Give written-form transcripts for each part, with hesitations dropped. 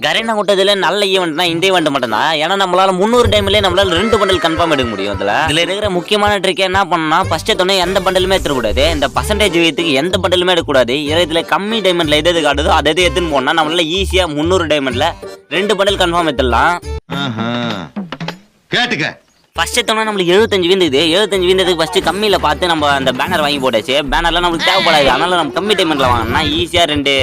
கரீனா விட்டதுல நல்ல ஈவெண்ட்னா இந்த ஈவெண்ட் மட்டும் தான். ஏன்னா நம்மளால 300 டைம்லயே நம்மளால 2 பண்டல் கன்ஃபார்ம் எடுக்க முடியும். இதுல இருக்கிற முக்கியமான ட்ரிக் என்ன பண்ணா, ஃபர்ஸ்ட் எடுத்தோன்னே எந்த பண்டலுமே எடுத்துக்கூடாது. இந்த பர்சன்டேஜ் வீத்துக்கு எந்த பண்டலுமே எடுக்கக்கூடாது. இதுல கம்மி டைமண்ட்ல எது காட்டுதோ அதை எடுத்துன்னு போனா நம்மளால ஈஸியா 300 டைமண்ட்ல 2 பண்டல் கன்ஃபார்ம் எடுத்துடலாம். கேட்டுக்க. ஃபர்ஸ்ட் எடுத்தோம்னா நம்மளுக்கு 75 வீந்தது. 75 வீந்ததுக்கு ஃபர்ஸ்ட் கம்மியில பார்த்து நம்ம அந்த பேனர் வாங்கி போட்டாச்சு. பேனர்லாம் நம்மளுக்கு தேவைப்படாது. அதனால நம்ம கம்மி டைமண்ட்ல வாங்கினா ஈஸியா 2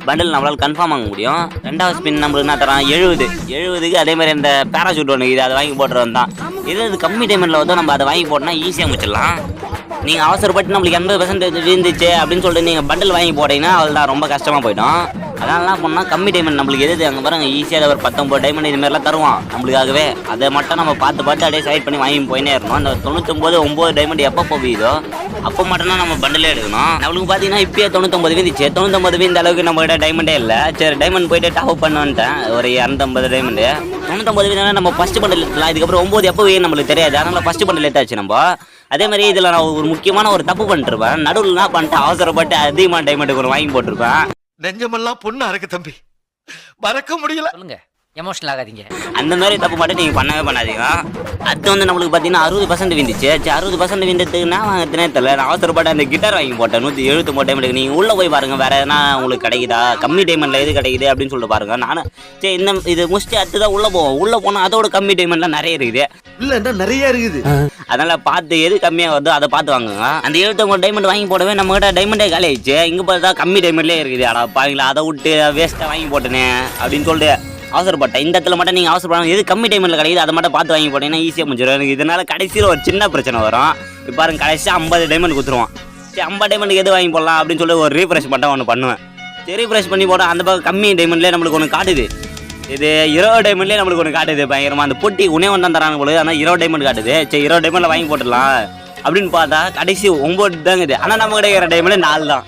பண்டில் நம்மளால கன்ஃபார்ம் வாங்க முடியும். ரெண்டாவது ஸ்பின் நம்மளுக்கு என்ன தரான் 70க்கு அதே மாதிரி இந்த பேராசூட் ஒன்று இது அதை வாங்கி போட்டுறது தான். இது கம்மி டைமண்ட்ல வந்து நம்ம அதை வாங்கி போட்டோம்னா ஈஸியாக முடிச்சிடலாம். நீங்கள் அவசரப்பட்டு நம்மளுக்கு 80% வீந்துச்சு அப்படின்னு சொல்லிட்டு நீங்கள் பண்டில் வாங்கி போட்டீங்கன்னா அவள் தான் ரொம்ப கஷ்டமாக போயிடும். அதனால பண்ணால் கம்மி டைமண்ட் நம்மளுக்கு எது அங்கே பாருங்க ஈஸியாக ஒரு 19 டைமண்ட் இதுமாரிலாம் தருவான் நம்மளுக்காகவே. அதை மட்டும் நம்ம பார்த்து அப்படியே செலக்ட் பண்ணி வாங்கி போயினே இருக்கணும். அந்த 99 டைமண்ட் எப்போ போகுதோ அப்போ மட்டும் தான் நம்ம பண்டிலே எடுக்கணும். நம்மளுக்கு பார்த்தீங்கன்னா இப்பயே 99 வீந்துச்சு. 99 வீந்த அளவுக்கு நம்ம கிட்ட டைமண்டே இல்லை. சரி டைமண்ட் போயிட்டு டாப் பண்ண வந்துட்டேன் ஒரு 250 டைமண்டு. 99 வீதம் நம்ம ஃபர்ஸ்ட் பண்டில் எடுத்துலாம். இதுக்கப்புறம் 9 எப்போ வீங்க நம்மளுக்கு தெரியாது. அதனால ஃபர்ஸ்ட் பண்டில் எடுத்தாச்சு நம்ம. அதே மாதிரி இதில் நான் ஒரு முக்கியமான ஒரு தப்பு பண்ணிருப்பேன். நடுவில் என்ன பண்ணிட்டு அவசரப்பட்டு அதிகமான டைமண்ட் ஒரு வாங்கி போட்டிருப்பேன். நெஞ்சமெல்லாம் பொண்ணா இருக்கு தம்பி, மறக்க முடியல. சொல்லுங்க, எமோஷனல் ஆகாதீங்க. அந்த மாதிரி தப்பு மட்டும் நீங்கள் பண்ணவே பண்ணாதீங்க. அது வந்து நம்மளுக்கு பார்த்தீங்கன்னா 60% விந்துச்சு. சரி 60% விந்ததுக்குன்னா வாங்கினே தெரியல. நான் அவசரப்பட்டு அந்த கிட்டார் வாங்கி போட்டேன் 179 டைமண்ட். நீங்கள் உள்ளே போய் பாருங்க வேற எதனா உங்களுக்கு கிடைக்குதா, கம்மி டைமண்ட்ல எது கிடைக்குது அப்படின்னு சொல்லிட்டு பாருங்க. நானும் சரி இது முடிச்சுட்டு அடுத்து தான் உள்ளே போவோம். உள்ளே போனால் அதோட கம்மி டைமண்ட்லாம் நிறைய இருக்குது. இல்ல நிறைய இருக்குது. அதனால பார்த்து எது கம்மியாக வருதோ அதை பார்த்து வாங்குங்க. அந்த 79 டைமண்ட் வாங்கி போடவே நம்ம கிட்ட டைமண்டே காலி ஆயிடுச்சு. இங்கே பார்த்தா கம்மி டைமண்ட்லேயே இருக்குது. அடா பாருங்களா, அதை விட்டு வேஸ்ட்டாக வாங்கி போட்டேனே அப்படின்னு சொல்லிட்டு அவசரப்பட்டேன். இந்த இடத்துல மட்டும் நீங்கள் அவசரப்படாமல் எது கம்மி டைமில் கிடைக்குது அதை மட்டும் பார்த்து வாங்கி போட்டீங்கன்னா ஈஸியாக முடிஞ்சிடும். எனக்கு இதனால் கடைசியில் ஒரு சின்ன பிரச்சனை வரும். இப்போ பாருங்க கடைசியாக 50 டைமண்ட் கொடுத்துருவான். சரி 50 டைமண்டுக்கு எது வாங்கி போடலாம் அப்படின்னு சொல்லி ஒரு ரீஃப்ரெஷ் மட்டும் ஒன்று பண்ணுவேன். சரி ரீஃப்ரெஷ் பண்ணி போட்டால் அந்த பக்கம் கம்மி டைமண்ட்லேயே நம்மளுக்கு ஒன்று காட்டுது. இது 20 டைமண்ட்லேயே நம்மளுக்கு ஒன்று காட்டுது பயங்கரமாக. அந்த பொட்டி உனே ஒன்று தராங்க போல. ஆனால் 20 டைமண்ட் காட்டுது. சரி 20 டைமண்டில் வாங்கி போட்டுடலாம் அப்படின்னு பார்த்தா கடைசி 9 தாங்க இது. ஆனால் நம்ம கிடைக்கிற டைமண்ட் 4 தான்.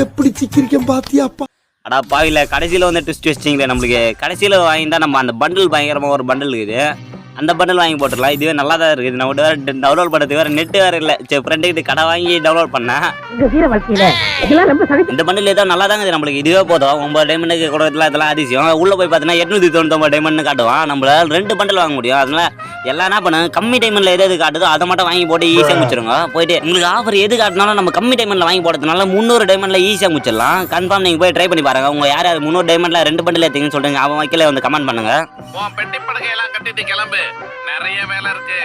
எப்படி சிக்கிரிக்கம் பாத்தியாப்பா. அடா பாவில கடைசியில் வந்து ட்விஸ்ட் வச்சிங்களே நம்மளுக்கு. கடைசியில் வாங்கிட்டா நம்ம அந்த பண்டில் பயங்கரமாக ஒரு பண்டில் இருக்குது. அந்த பண்டில் வாங்கி போட்டுடலாம். இதுவே நல்லா தான் இருக்குது. நம்ம வேறு டவுன்லோட் பண்ணுறதுக்கு வேறு நெட்டு வேறு இல்லை. சரி ஃப்ரெண்டுக்கிட்ட கடை வாங்கி டவுன்லோட் பண்ணேன். இந்த பண்டில் ஏதோ நல்லா தாங்க இது நம்மளுக்கு. இதுவே போதும் 9 டைமண்டுக்கு கொடுக்கலாம். இதெல்லாம் அதிசயம். உள்ளே போய் பார்த்தீங்கன்னா 899 டைமண்ட் காட்டுவான். நம்மளால் 2 பண்டில் வாங்க முடியும். அதனால எல்லாம் என்ன பண்ணுங்க, கம்மி டைமண்ட்ல எது காட்டுதோ அதை மட்டும் வாங்கி போட்டு ஈஸியாக முடிச்சிருங்க. போயிட்டு உங்களுக்கு ஆஃபர் எது காட்டினாலும் நம்ம கம்மி டைமண்ட்ல வாங்கி போடுறதுனால 300 டைமண்ட்ல ஈஸியாக முடிச்சிடலாம். கன்ஃபார்ம் நீங்கள் போய் ட்ரை பண்ணி பாருங்க. உங்க யார் 300 டைமண்ட்ல 2 பண்டில் எடுத்தீங்கன்னு சொல்றீங்க அவன் வைக்கல வந்து கமெண்ட் பண்ணுங்க. பெட்டி படுக்கையெல்லாம் கட்டிட்டு கிளம்பு, நிறைய வேலை இருக்கு.